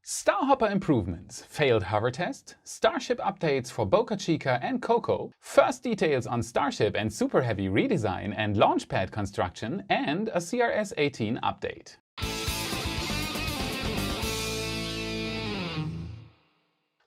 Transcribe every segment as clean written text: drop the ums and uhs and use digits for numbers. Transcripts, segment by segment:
Starhopper improvements, failed hover test, Starship updates for Boca Chica and Coco, first details on Starship and Super Heavy redesign and launchpad construction, and a CRS-18 update.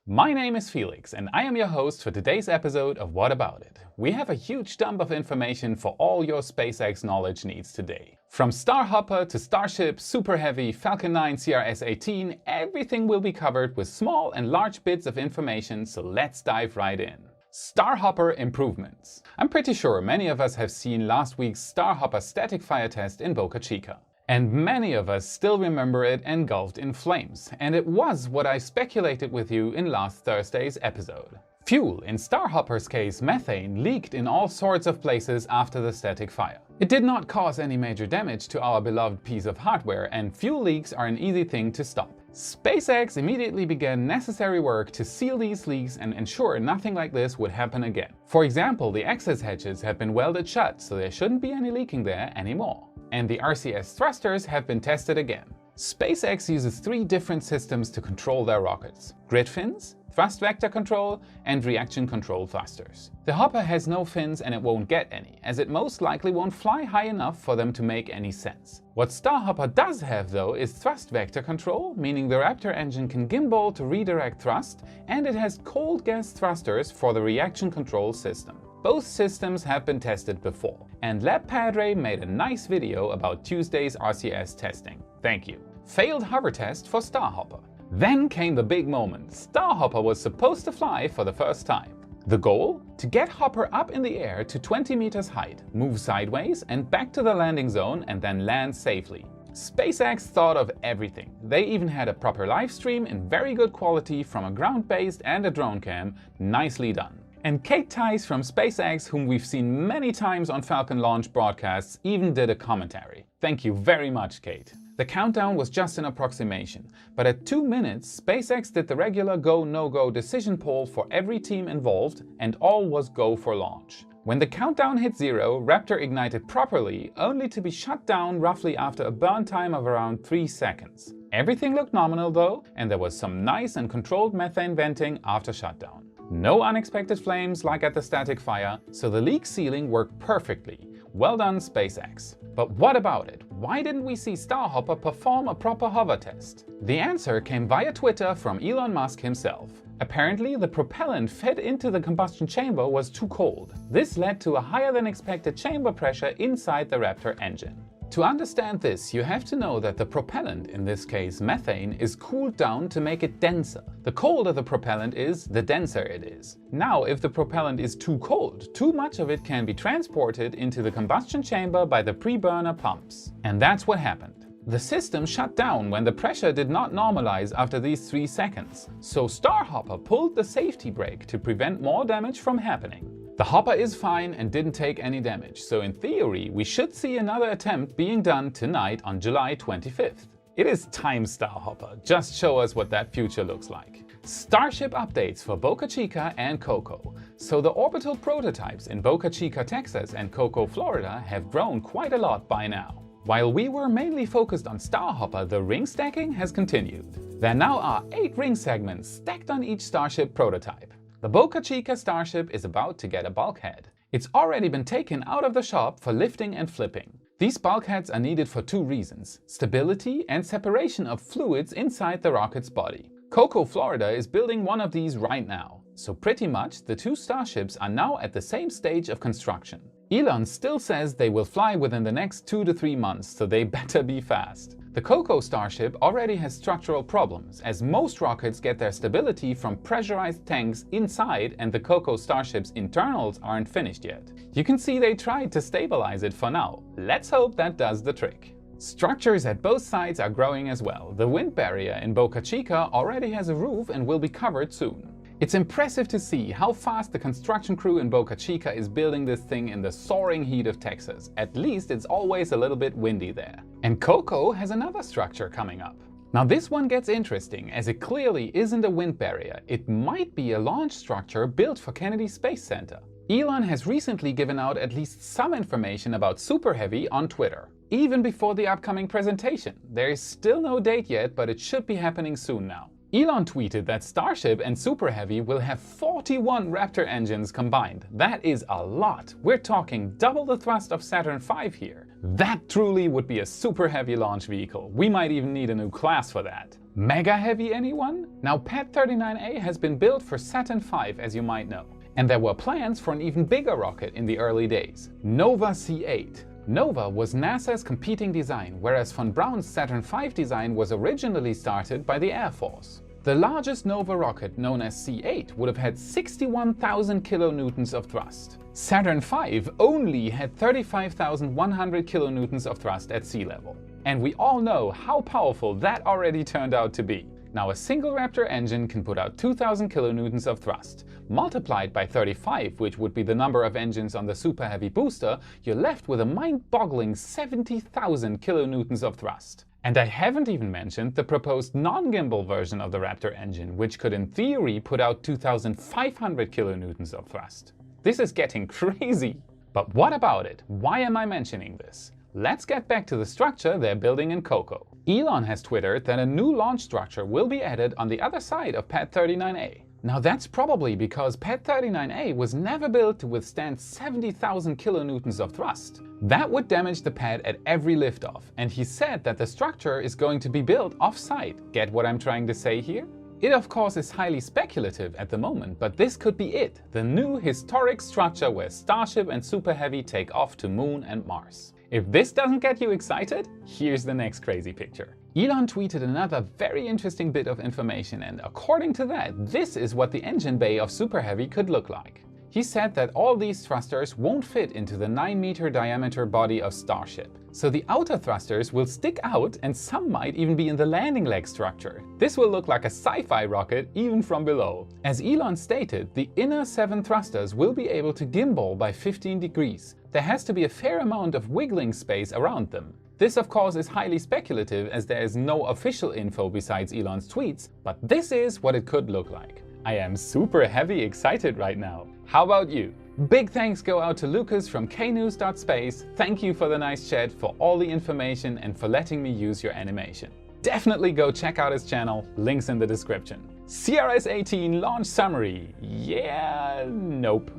My name is Felix and I am your host for today's episode of What About It? We have a huge dump of information for all your SpaceX knowledge needs today. From Starhopper to Starship, Super Heavy, Falcon 9, CRS-18, everything will be covered with small and large bits of information, so let's dive right in. Starhopper improvements. I'm pretty sure many of us have seen last week's Starhopper static fire test in Boca Chica. And many of us still remember it engulfed in flames, and it was what I speculated with you in last Thursday's episode. Fuel, in Starhopper's case methane, leaked in all sorts of places after the static fire. It did not cause any major damage to our beloved piece of hardware, and fuel leaks are an easy thing to stop. SpaceX immediately began necessary work to seal these leaks and ensure nothing like this would happen again. For example, the access hatches have been welded shut, so there shouldn't be any leaking there anymore. And the RCS thrusters have been tested again. SpaceX uses 3 different systems to control their rockets: grid fins, thrust vector control, and reaction control thrusters. The Hopper has no fins and it won't get any, as it most likely won't fly high enough for them to make any sense. What Starhopper does have though is thrust vector control, meaning the Raptor engine can gimbal to redirect thrust, and it has cold gas thrusters for the reaction control system. Both systems have been tested before, and Lab Padre made a nice video about Tuesday's RCS testing. Thank you. Failed hover test for Starhopper. Then came the big moment. Starhopper was supposed to fly for the first time. The goal? To get Hopper up in the air to 20 meters height, move sideways and back to the landing zone, and then land safely. SpaceX thought of everything. They even had a proper live stream in very good quality from a ground-based and a drone cam. Nicely done. And Kate Tice from SpaceX, whom we've seen many times on Falcon launch broadcasts, even did a commentary. Thank you very much, Kate. The countdown was just an approximation, but at 2 minutes, SpaceX did the regular go-no-go decision poll for every team involved, and all was go for launch. When the countdown hit 0, Raptor ignited properly, only to be shut down roughly after a burn time of around 3 seconds. Everything looked nominal though, and there was some nice and controlled methane venting after shutdown. No unexpected flames like at the static fire, so the leak sealing worked perfectly. Well done, SpaceX. But what about it? Why didn't we see Starhopper perform a proper hover test? The answer came via Twitter from Elon Musk himself. Apparently, the propellant fed into the combustion chamber was too cold. This led to a higher than expected chamber pressure inside the Raptor engine. To understand this, you have to know that the propellant, in this case methane, is cooled down to make it denser. The colder the propellant is, the denser it is. Now, if the propellant is too cold, too much of it can be transported into the combustion chamber by the pre-burner pumps. And that's what happened. The system shut down when the pressure did not normalize after these 3 seconds. So Starhopper pulled the safety brake to prevent more damage from happening. The Hopper is fine and didn't take any damage, so in theory we should see another attempt being done tonight on July 25th. It is time, Starhopper. Just show us what that future looks like. Starship updates for Boca Chica and Coco. So the orbital prototypes in Boca Chica, Texas and Coco, Florida have grown quite a lot by now. While we were mainly focused on Starhopper, the ring stacking has continued. There now are 8 ring segments stacked on each Starship prototype. The Boca Chica Starship is about to get a bulkhead. It's already been taken out of the shop for lifting and flipping. These bulkheads are needed for 2 reasons: stability and separation of fluids inside the rocket's body. Coco, Florida is building one of these right now. So pretty much the 2 Starships are now at the same stage of construction. Elon still says they will fly within the next 2 to 3 months, so they better be fast. The Coco Starship already has structural problems, as most rockets get their stability from pressurized tanks inside, and the Coco Starship's internals aren't finished yet. You can see they tried to stabilize it for now. Let's hope that does the trick. Structures at both sides are growing as well. The wind barrier in Boca Chica already has a roof and will be covered soon. It's impressive to see how fast the construction crew in Boca Chica is building this thing in the soaring heat of Texas. At least it's always a little bit windy there. And Coco has another structure coming up. Now this one gets interesting, as it clearly isn't a wind barrier. It might be a launch structure built for Kennedy Space Center. Elon has recently given out at least some information about Super Heavy on Twitter. even before the upcoming presentation. There is still no date yet, but it should be happening soon now. Elon tweeted that Starship and Super Heavy will have 41 Raptor engines combined. That is a lot. We're talking double the thrust of Saturn V here. That truly would be a super heavy launch vehicle. We might even need a new class for that. Mega heavy, anyone? Now, Pad 39A has been built for Saturn V, as you might know. And there were plans for an even bigger rocket in the early days. Nova C8. Nova was NASA's competing design, whereas von Braun's Saturn V design was originally started by the Air Force. The largest Nova rocket, known as C8, would have had 61,000 kilonewtons of thrust. Saturn V only had 35,100 kilonewtons of thrust at sea level. And we all know how powerful that already turned out to be. Now, a single Raptor engine can put out 2,000 kilonewtons of thrust. Multiplied by 35, which would be the number of engines on the Super Heavy booster, you're left with a mind-boggling 70,000 kilonewtons of thrust. And I haven't even mentioned the proposed non-gimbal version of the Raptor engine, which could in theory put out 2,500 kilonewtons of thrust. This is getting crazy! But what about it? Why am I mentioning this? Let's get back to the structure they're building in Coco. Elon has twittered that a new launch structure will be added on the other side of Pad 39A. Now that's probably because Pad 39A was never built to withstand 70,000 kilonewtons of thrust. That would damage the pad at every liftoff, and he said that the structure is going to be built off-site. Get what I'm trying to say here? It of course is highly speculative at the moment, but this could be it, the new historic structure where Starship and Super Heavy take off to Moon and Mars. If this doesn't get you excited, here's the next crazy picture. Elon tweeted another very interesting bit of information, and according to that, this is what the engine bay of Super Heavy could look like. He said that all these thrusters won't fit into the 9-meter diameter body of Starship. So the outer thrusters will stick out, and some might even be in the landing leg structure. This will look like a sci-fi rocket even from below. As Elon stated, the inner 7 thrusters will be able to gimbal by 15 degrees. There has to be a fair amount of wiggling space around them. This of course is highly speculative, as there is no official info besides Elon's tweets, but this is what it could look like. I am super heavy excited right now. How about you? Big thanks go out to Lucas from knews.space. Thank you for the nice chat, for all the information, and for letting me use your animation. Definitely go check out his channel, links in the description. CRS-18 launch summary. Yeah, nope.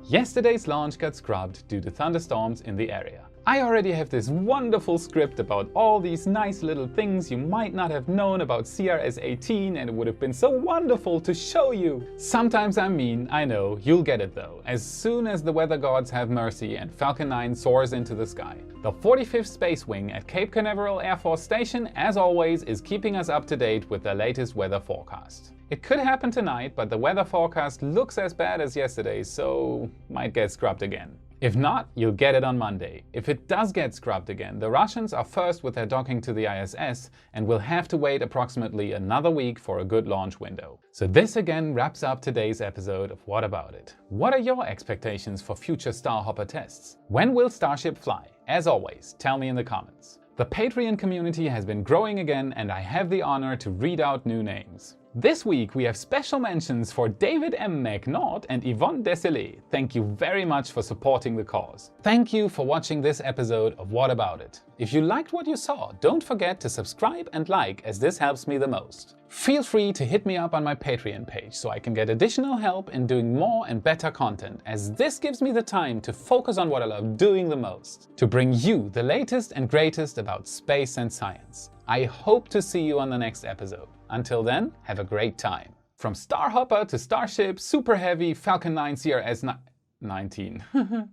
Yesterday's launch got scrubbed due to thunderstorms in the area. I already have this wonderful script about all these nice little things you might not have known about CRS-18, and it would have been so wonderful to show you. Sometimes I'm mean, I know, you'll get it though, as soon as the weather gods have mercy and Falcon 9 soars into the sky. The 45th Space Wing at Cape Canaveral Air Force Station, as always, is keeping us up to date with the latest weather forecast. It could happen tonight, but the weather forecast looks as bad as yesterday, so might get scrubbed again. If not, you'll get it on Monday. If it does get scrubbed again, the Russians are first with their docking to the ISS and will have to wait approximately another week for a good launch window. So this again wraps up today's episode of What About It? What are your expectations for future Starhopper tests? When will Starship fly? As always, tell me in the comments. The Patreon community has been growing again, and I have the honor to read out new names. This week we have special mentions for David M. McNaught and Yvonne Desilets. Thank you very much for supporting the cause. Thank you for watching this episode of What About It? If you liked what you saw, don't forget to subscribe and like, as this helps me the most. Feel free to hit me up on my Patreon page so I can get additional help in doing more and better content, as this gives me the time to focus on what I love doing the most, to bring you the latest and greatest about space and science. I hope to see you on the next episode. Until then, have a great time. From Starhopper to Starship, Super Heavy, Falcon 9, CRS-19.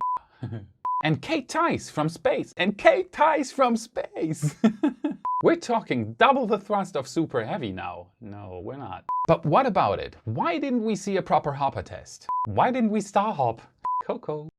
And Kate Tice from space. We're talking double the thrust of Super Heavy now. No, we're not. But what about it? Why didn't we see a proper hopper test? Why didn't we Starhop? Coco.